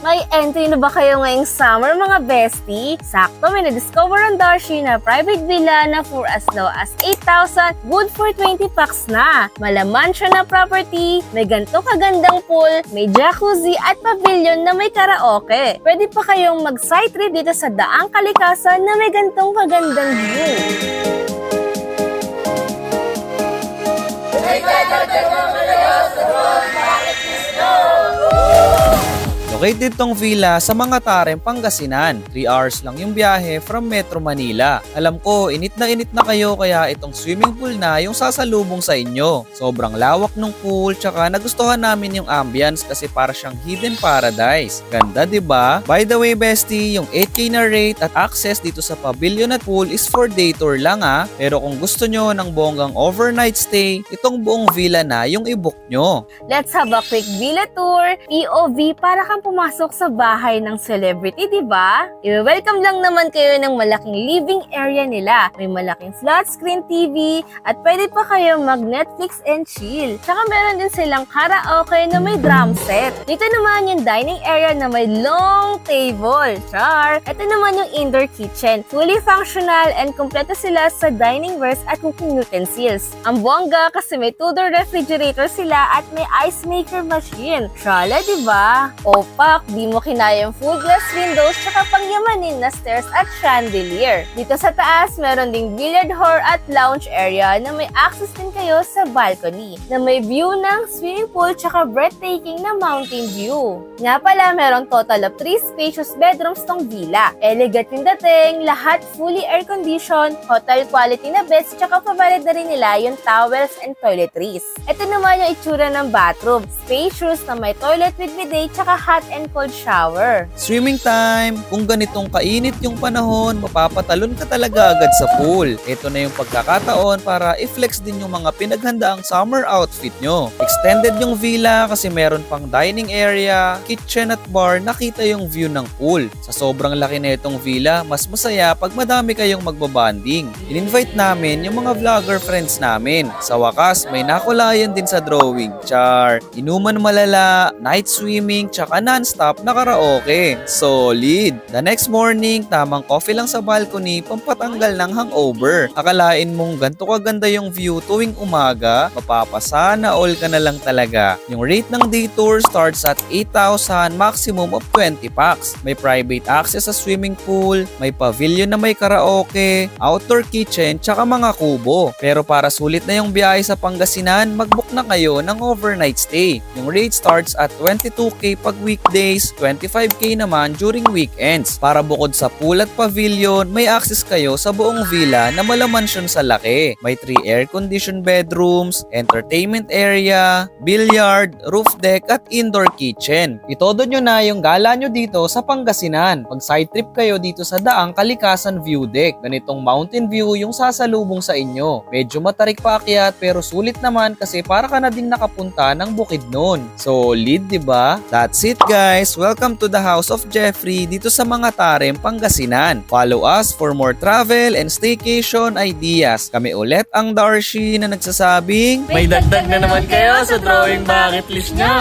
May entry na ba kayo ngayong summer mga bestie? Sakto, may na-discover ang Darshi na private villa na for as low as 8,000, good for 20 packs na. Malaman siya na property, may ganito kagandang pool, may jacuzzi at pavilion na may karaoke. Pwede pa kayong mag-site trip dito sa Daang Kalikasan na may ganitong kagandang view. Located tong villa sa mga Tarem, Pangasinan. 3 hours lang yung biyahe from Metro Manila. Alam ko, init na kayo kaya itong swimming pool na yung sasalubong sa inyo. Sobrang lawak ng pool tsaka nagustuhan namin yung ambience kasi para siyang hidden paradise. Ganda, diba? By the way, bestie, yung 8K na rate at access dito sa pavilion at pool is for day tour lang ha. Pero kung gusto nyo ng bonggang overnight stay, itong buong villa na yung i-book nyo. Let's have a quick villa tour, POV para kang pumasok sa bahay ng celebrity, diba? I-welcome lang naman kayo ng malaking living area nila. May malaking flat screen TV at pwede pa kayo mag-Netflix and chill. Tsaka meron din silang karaoke na may drum set. Dito naman yung dining area na may long table. Char! Ito naman yung indoor kitchen. Fully functional and kompleto sila sa dining wares at cooking utensils. Ang bongga kasi may 2-door refrigerator sila at may ice maker machine. Shala, diba? Opak, di mo kinaya yung full glass windows tsaka pangyamanin na stairs at chandelier. Dito sa taas, meron ding billiard hall at lounge area na may access din kayo sa balcony na may view ng swimming pool tsaka breathtaking na mountain view. Nga pala, merong total of 3 spacious bedrooms tong villa. Elegant yung dating, lahat fully air-conditioned, hotel quality na beds tsaka pabalad na rin nila yung towels and toiletries. Ito naman yung itsura ng bathroom. Spacious na may toilet with bidet tsaka hot and cold shower. Swimming time! Kung ganitong kainit yung panahon, mapapatalon ka talaga agad sa pool. Ito na yung pagkakataon para i-flex din yung mga pinaghandaang summer outfit nyo. Extended yung villa kasi meron pang dining area, kitchen at bar, nakita yung view ng pool. Sa sobrang laki na itong villa, mas masaya pag madami kayong magbabanding. In-invite namin yung mga vlogger friends namin. Sa wakas, may nakulayan din sa drawing. Char! Inuman malala, night swimming, tsaka non-stop na karaoke. Solid! The next morning, tamang coffee lang sa balcony, pampatanggal ng hangover. Akalain mong ganito kaganda yung view tuwing umaga, mapapasana all ka na lang talaga. Yung rate ng day tour starts at 8,000, maximum of 20 packs. May private access sa swimming pool, may pavilion na may karaoke, outdoor kitchen, tsaka mga kubo. Pero para sulit na yung biyahe sa Pangasinan, mag-book na kayo ng overnight stay. Yung rate starts at 22K pag weekdays, 25K naman during weekends. Para bukod sa pool at pavilion, may access kayo sa buong villa na malamansyon sa laki. May 3 air-conditioned bedrooms, entertainment area, billiard, roof deck at indoor kitchen. Itodo nyo na yung gala nyo dito sa Pangasinan. Pag side trip kayo dito sa Daang Kalikasan View Deck, ganitong mountain view yung sasalubong sa inyo. Medyo matarik paakyat pero sulit naman kasi para ka na din nakapunta ng Bukidnon. Solid, diba? That's it guys! Welcome to the House of Jeffrey dito sa mga Tarem, Pangasinan. Follow us for more travel and staycation ideas. Kami ulit ang Darshi na nagsasabing may dagdag na naman kayo sa drawing bucket list nyo!